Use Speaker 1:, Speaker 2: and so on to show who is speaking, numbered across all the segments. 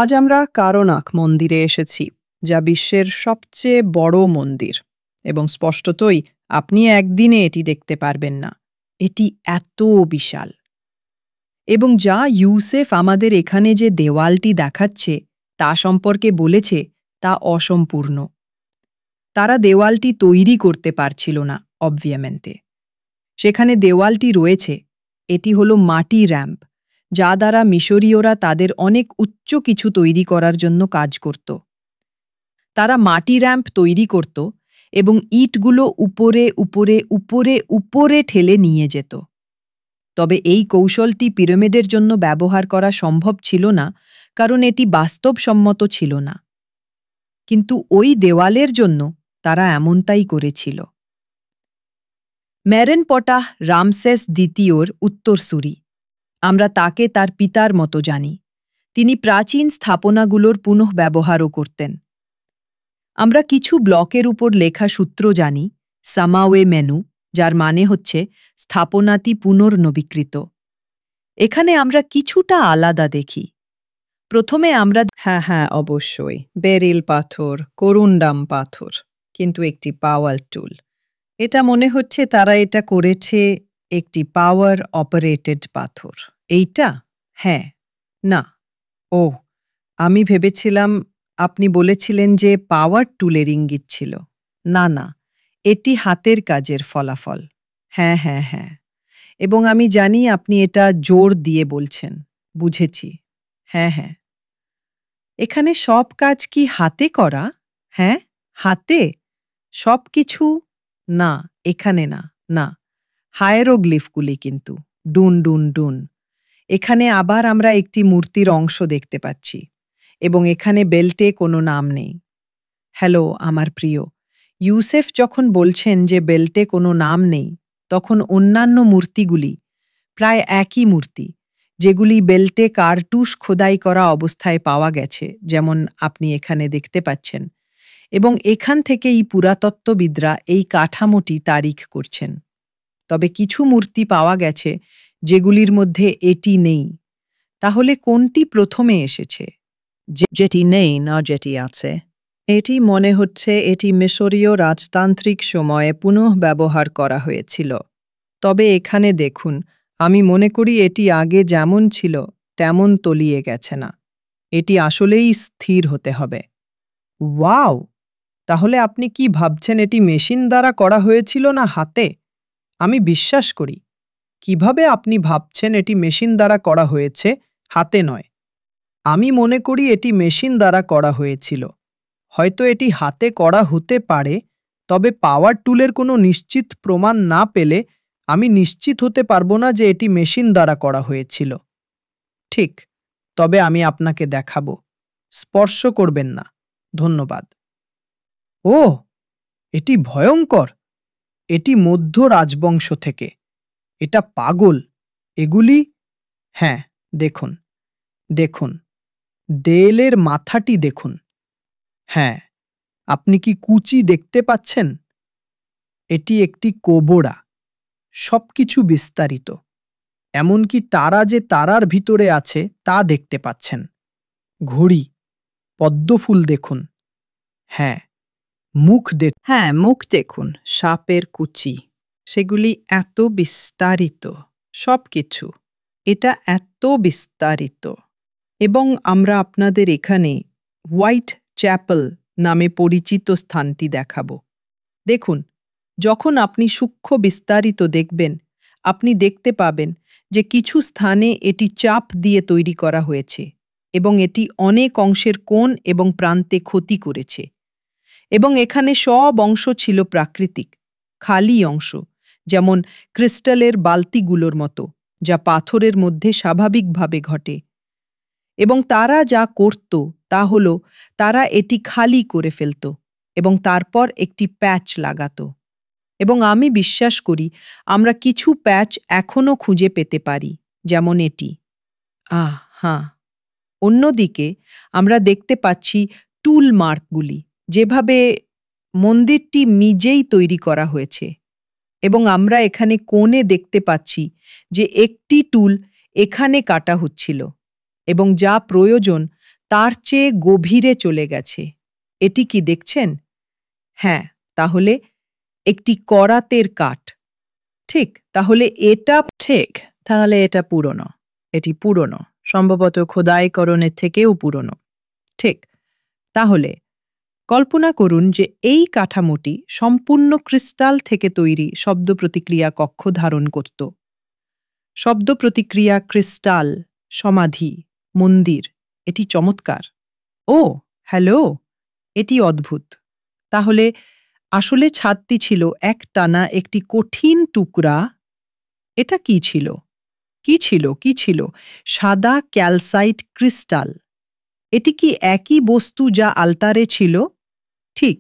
Speaker 1: আজ আমরা কারনাক মন্দিরে এসেছি, যা বিশ্বের সবচেয়ে বড় মন্দির, এবং স্পষ্টতই আপনি একদিনে এটি দেখতে পারবেন না। এটি এত বিশাল। এবং যা ইউসেফ আমাদের এখানে যে দেওয়ালটি দেখাচ্ছে তা সম্পর্কে বলেছে তা অসম্পূর্ণ। তারা দেওয়ালটি তৈরি করতে পারছিল না অবভিয়ামেন্টে। সেখানে দেওয়ালটি রয়েছে, এটি হলো মাটি র্যাম্প, যা দ্বারা মিশরীয়রা তাদের অনেক উচ্চ কিছু তৈরি করার জন্য কাজ করত। তারা মাটি র্যাম্প তৈরি করত এবং ইটগুলো উপরে উপরে উপরে উপরে ঠেলে নিয়ে যেত। তবে এই কৌশলটি পিরামিডের জন্য ব্যবহার করা সম্ভব ছিল না, কারণ এটি বাস্তবসম্মত ছিল না। কিন্তু ওই দেওয়ালের জন্য তারা এমনটাই করেছিল। মেরেনপটাহ রামসেস দ্বিতীয়র উত্তরসূরি। আমরা তাকে তার পিতার মতো জানি। তিনি প্রাচীন স্থাপনাগুলোর পুনঃব্যবহারও করতেন। আমরা কিছু ব্লকের উপর লেখা সূত্র জানি, সামাওয়ে মেনু, যার মানে হচ্ছে স্থাপনাটি পুনর্নবীকৃত। এখানে আমরা কিছুটা আলাদা দেখি। প্রথমে আমরা হ্যাঁ অবশ্যই বেরিল পাথর, করুন্ডাম পাথর, কিন্তু একটি পাওয়ার টুল। এটা মনে হচ্ছে তারা এটা করেছে একটি পাওয়ার অপারেটেড পাথর। এইটা? হ্যাঁ। না। ও, আমি ভেবেছিলাম আপনি বলেছিলেন যে পাওয়ার টুলের ইঙ্গিত ছিল। না না, এটি হাতের কাজের ফলাফল। হ্যাঁ। এবং আমি জানি আপনি এটা জোর দিয়ে বলছেন। বুঝেছি। হ্যাঁ। এখানে সব কাজ কি হাতে করা? হ্যাঁ, হাতে সব কিছু? না, এখানে না। হায়েরোগ্লিফগুলি কিন্তু ডুন ডুন ডুন। এখানে আবার আমরা একটি মূর্তির অংশ দেখতে পাচ্ছি, এবং এখানে বেল্টে কোনো নাম নেই। হ্যালো আমার প্রিয়, ইউসেফ যখন বলছেন যে বেল্টে কোনো নাম নেই, তখন অন্যান্য মূর্তিগুলি প্রায় একই মূর্তি, যেগুলি বেল্টে কার্তুস খোদাই করা অবস্থায় পাওয়া গেছে, যেমন আপনি এখানে দেখতে পাচ্ছেন। এবং এখান থেকেই পুরাতত্ত্ববিদরা এই কাঠামোটি তারিখ করছেন। তবে কিছু মূর্তি পাওয়া গেছে যেগুলির মধ্যে এটি নেই। তাহলে কোনটি প্রথমে এসেছে? যেটি নেই না যেটি আছে? এটি মনে হচ্ছে এটি মিশরীয় রাজতান্ত্রিক সময়ে পুনঃব্যবহার করা হয়েছিল। তবে এখানে দেখুন, আমি মনে করি এটি আগে যেমন ছিল তেমন তলিয়ে গেছে না। এটি আসলেই স্থির হতে হবে। ওয়াও! তাহলে আপনি কি ভাবছেন এটি মেশিন দ্বারা করা হয়েছিল না হাতে? আমি বিশ্বাস করি। কিভাবে আপনি ভাবছেন এটি মেশিন দ্বারা করা হয়েছে, হাতে নয়? আমি মনে করি এটি মেশিন দ্বারা করা হয়েছিল। হয়তো এটি হাতে করা হতে পারে, তবে পাওয়ার টুলের কোনো নিশ্চিত প্রমাণ না পেলে আমি নিশ্চিত হতে পারবো না যে এটি মেশিন দ্বারা করা হয়েছিল। ঠিক, তবে আমি আপনাকে দেখাবো। স্পর্শ করবেন না। ধন্যবাদ। ওহ, এটি ভয়ঙ্কর। এটি মধ্য রাজবংশ থেকে। এটা পাগল। এগুলি? হ্যাঁ, দেখুন। দেয়েলের মাথাটি দেখুন। হ্যাঁ, আপনি কি কুচি দেখতে পাচ্ছেন? এটি একটি কোবরা। সবকিছু বিস্তারিত। এমনকি তারা যে তারার ভিতরে আছে তা দেখতে পাচ্ছেন। ঘড়ি, পদ্মফুল দেখুন। হ্যাঁ, মুখ দেখুন। সাপের কুচি, সেগুলি এত বিস্তারিত। সবকিছু, এটা এত বিস্তারিত। এবং আমরা আপনাদের এখানে হোয়াইট চ্যাপেল নামে পরিচিত স্থানটি দেখাব। দেখুন, যখন আপনি সূক্ষ্ম বিস্তারিত দেখবেন, আপনি দেখতে পাবেন যে কিছু স্থানে এটি চাপ দিয়ে তৈরি করা হয়েছে, এবং এটি অনেক অংশের কোণ এবং প্রান্তে ক্ষতি করেছে। এবং এখানে সব অংশ ছিল প্রাকৃতিক, খালি অংশ, যেমন ক্রিস্টালের বালতিগুলোর মতো, যা পাথরের মধ্যে স্বাভাবিকভাবে ঘটে। এবং তারা যা করত তা হল তারা এটি খালি করে ফেলত এবং তারপর একটি প্যাচ লাগাত। এবং আমি বিশ্বাস করি আমরা কিছু প্যাচ এখনও খুঁজে পেতে পারি, যেমন এটি। হ্যাঁ। অন্যদিকে আমরা দেখতে পাচ্ছি টুল মার্কগুলি, যেভাবে মন্দিরটি নিজেই তৈরি করা হয়েছে। এবং আমরা এখানে কোণে দেখতে পাচ্ছি যে একটি টুল এখানে কাটা হচ্ছিল, এবং যা প্রয়োজন তার চেয়ে গভীরে চলে গেছে। এটি কি দেখছেন? হ্যাঁ, তাহলে একটি করাতের কাঠ। ঠিক, তাহলে এটা ঠিক, তাহলে এটা পুরনো। এটি পুরনো, সম্ভবত খোদাইকরণের থেকেও পুরনো। ঠিক, তাহলে কল্পনা করুন যে এই কাঠামোটি সম্পূর্ণ ক্রিস্টাল থেকে তৈরি শব্দ প্রতিক্রিয়া কক্ষ ধারণ করত। শব্দ প্রতিক্রিয়া, ক্রিস্টাল, সমাধি, মন্দির, এটি চমৎকার। ও, হ্যালো, এটি অদ্ভুত। তাহলে আসলে ছাদটি ছিল একটানা একটি কঠিন টুকরা। এটা কি ছিল? কি ছিল? কি ছিল? সাদা ক্যালসাইট ক্রিস্টাল। এটি কি একই বস্তু যা আলতারে ছিল? ঠিক,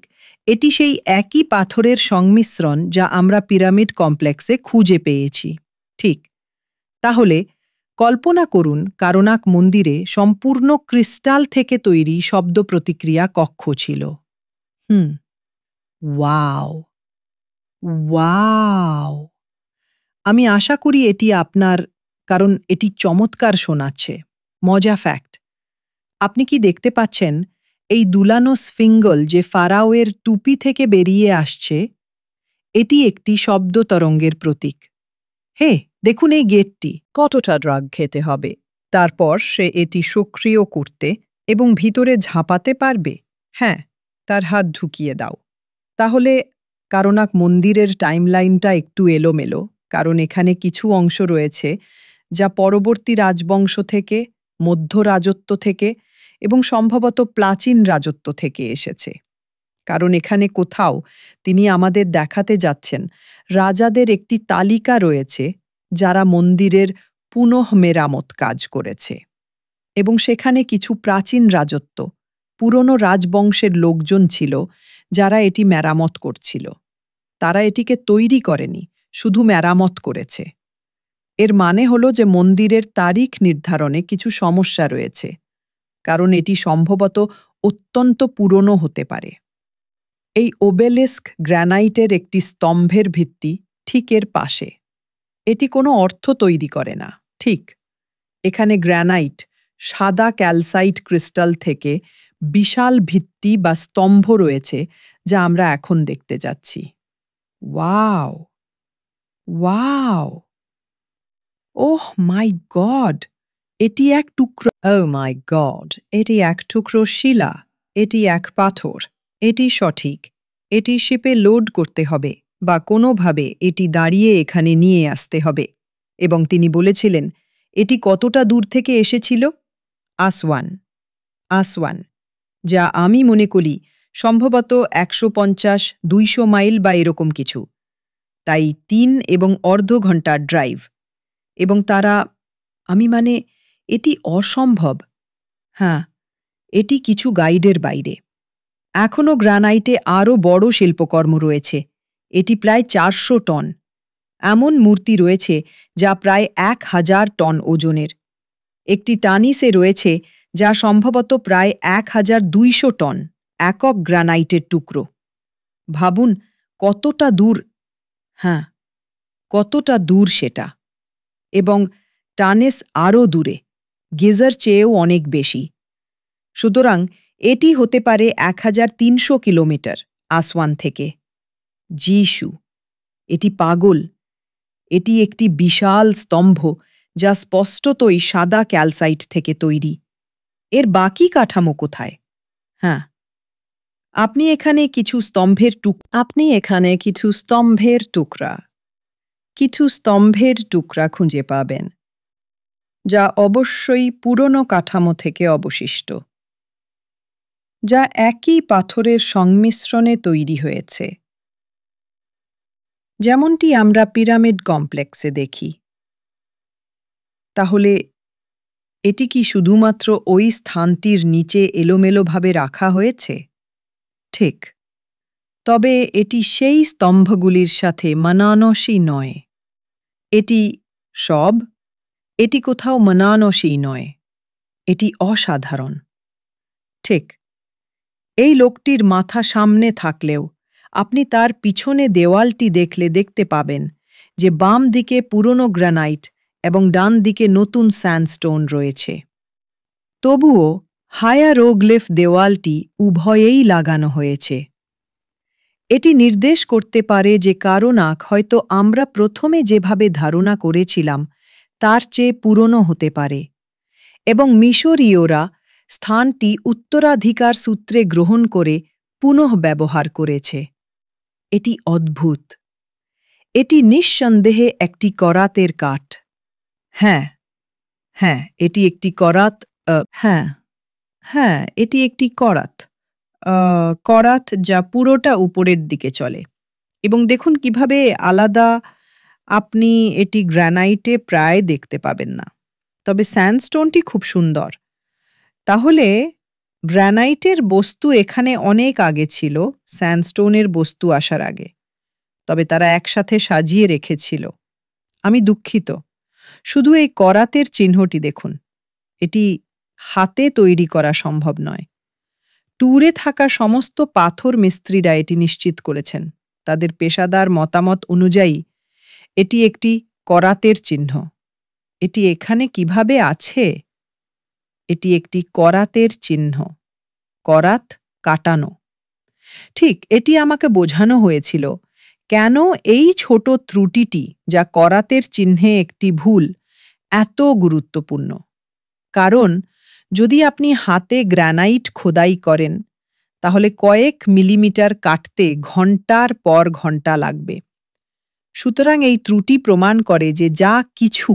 Speaker 1: এটি সেই একই পাথরের সংমিশ্রণ যা আমরা পিরামিড কমপ্লেক্সে খুঁজে পেয়েছি। ঠিক, তাহলে কল্পনা করুন কারনাক মন্দিরে সম্পূর্ণ ক্রিস্টাল থেকে তৈরি শব্দ প্রতিক্রিয়া কক্ষ ছিল। ওয়াও! ওয়াও! আমি আশা করি এটি আপনার, কারণ এটি চমৎকার শোনাচ্ছে। মজা ফ্যাক্ট, আপনি কি দেখতে পাচ্ছেন এই দুলানো স্ফিঙ্গল যে ফারাওয়ের টুপি থেকে বেরিয়ে আসছে? এটি একটি শব্দ তরঙ্গের প্রতীক। হে, দেখুন এই গেটটি। কতটা ড্রাগ খেতে হবে তারপর সে এটি সক্রিয় করতে এবং ভিতরে ঝাঁপাতে পারবে? হ্যাঁ, তার হাত ঢুকিয়ে দাও। তাহলে কারনাক মন্দিরের টাইমলাইনটা একটু এলোমেলো, কারণ এখানে কিছু অংশ রয়েছে যা পরবর্তী রাজবংশ থেকে, মধ্য রাজত্ব থেকে এবং সম্ভবত প্রাচীন রাজত্ব থেকে এসেছে। কারণ এখানে কোথাও তিনি আমাদের দেখাতে যাচ্ছেন রাজাদের একটি তালিকা রয়েছে যারা মন্দিরের পুনঃমেরামত কাজ করেছে। এবং সেখানে কিছু প্রাচীন রাজত্ব, পুরনো রাজবংশের লোকজন ছিল যারা এটি মেরামত করছিল। তারা এটিকে তৈরি করেনি, শুধু মেরামত করেছে। এর মানে হলো যে মন্দিরের তারিখ নির্ধারণে কিছু সমস্যা রয়েছে, কারণ এটি সম্ভবত অত্যন্ত পুরনো হতে পারে। এই ওবেলিস্ক গ্র্যানাইটের একটি স্তম্ভের ভিত্তি ঠিক এর পাশে। এটি কোনো অর্থ তৈরি করে না। ঠিক, এখানে গ্র্যানাইট, সাদা ক্যালসাইট ক্রিস্টাল থেকে বিশাল ভিত্তি বা স্তম্ভ রয়েছে যা আমরা এখন দেখতে যাচ্ছি। ওয়াও! ওয়াও! ওহ মাই গড! এটি এক টুকরো, ওহ মাই গড! এটি এক টুকরো শিলা, এটি এক পাথর। এটি সঠিক। এটি শিপে লোড করতে হবে বা কোনোভাবে এটি দাঁড়িয়ে এখানে নিয়ে আসতে হবে। এবং তিনি বলেছিলেন এটি কতটা দূর থেকে এসেছিল? আসওয়ান। আসওয়ান, যা আমি মনে করি সম্ভবত ১৫০-২০০ মাইল বা এরকম কিছু। তাই ৩ এবং অর্ধ ঘন্টার ড্রাইভ। এবং তারা, এটি অসম্ভব। হ্যাঁ, এটি কিছু গাইডের বাইরে। এখনও গ্রানাইটে আরও বড় শিল্পকর্ম রয়েছে। এটি প্রায় ৪০০ টন। এমন মূর্তি রয়েছে যা প্রায় ১,০০০ টন ওজনের। একটি টানিসে রয়েছে যা সম্ভবত প্রায় ১,২০০ টন একক গ্রানাইটের টুকরো। ভাবুন কতটা দূর, হ্যাঁ, কতটা দূর সেটা। এবং টানেস আরও দূরে, গিজার চেয়েও অনেক বেশি। সুতরাং এটি হতে পারে ১,৩০০ কিলোমিটার আসওয়ান থেকে। যিশু, এটি পাগল। এটি একটি বিশাল স্তম্ভ যা স্পষ্টতই সাদা ক্যালসাইট থেকে তৈরি। এর বাকি কাঠামো কোথায়? হ্যাঁ, আপনি এখানে কিছু স্তম্ভের টুকরা খুঁজে পাবেন, যা অবশ্যই পুরনো কাঠামো থেকে অবশিষ্ট, যা একই পাথরের সংমিশ্রণে তৈরি হয়েছে, যেমনটি আমরা পিরামিড কমপ্লেক্সে দেখি। তাহলে এটি কি শুধুমাত্র ওই স্থানটির নিচে এলোমেলোভাবে রাখা হয়েছে? ঠিক, তবে এটি সেই স্তম্ভগুলির সাথে মানানসই নয়। এটি কোথাও মানানসই নয়। এটি অসাধারণ। ঠিক, এই লোকটির মাথা সামনে থাকলেও আপনি তার পিছনে দেওয়ালটি দেখতে পাবেন যে বাম দিকে পুরনো গ্রানাইট এবং ডান দিকে নতুন স্যান্ডস্টোন রয়েছে। তবুও হায়ারোগ্লিফ দেওয়ালটি উভয়েই লাগানো হয়েছে। এটি নির্দেশ করতে পারে যে কারো নাক হয়তো আমরা প্রথমে যেভাবে ধারণা করেছিলাম তার চেয়ে পুরনো হতে পারে, এবং মিশরীয়রা স্থানটি উত্তরাধিকার সূত্রে গ্রহণ করে পুনঃব্যবহার করেছে। এটি অদ্ভুত। এটি নিঃসন্দেহে একটি করাতের কাঠ। হ্যাঁ, হ্যাঁ, এটি একটি করাত। হ্যাঁ, হ্যাঁ, এটি একটি করাত। করাত যা পুরোটা উপরের দিকে চলে। এবং দেখুন কিভাবে আলাদা। আপনি এটি গ্রানাইটে প্রায় দেখতে পাবেন না, তবে স্যান্ডস্টোনটি খুব সুন্দর। তাহলে গ্রানাইটের বস্তু এখানে অনেক আগে ছিল, স্যান্ডস্টোনের বস্তু আসার আগে, তবে তারা একসাথে সাজিয়ে রেখেছিল। আমি দুঃখিত, শুধু এই করাতের চিহ্নটি দেখুন। এটি হাতে তৈরি করা সম্ভব নয়। ট্যুরে থাকা সমস্ত পাথর মিস্ত্রিরা এটি নিশ্চিত করেছেন। তাদের পেশাদার মতামত অনুযায়ী এটি একটি করাতের চিহ্ন। এটি এখানে কিভাবে আছে? এটি একটি করাতের চিহ্ন। করাত কাটানো। ঠিক, এটি আমাকে বোঝানো হয়েছিল কেন এই ছোট ত্রুটিটি, যা করাতের চিহ্নে একটি ভুল, এত গুরুত্বপূর্ণ। কারণ যদি আপনি হাতে গ্রানাইট খোদাই করেন, তাহলে কয়েক মিলিমিটার কাটতে ঘন্টার পর ঘন্টা লাগবে। সুতরাং এই ত্রুটি প্রমাণ করে যে যা কিছু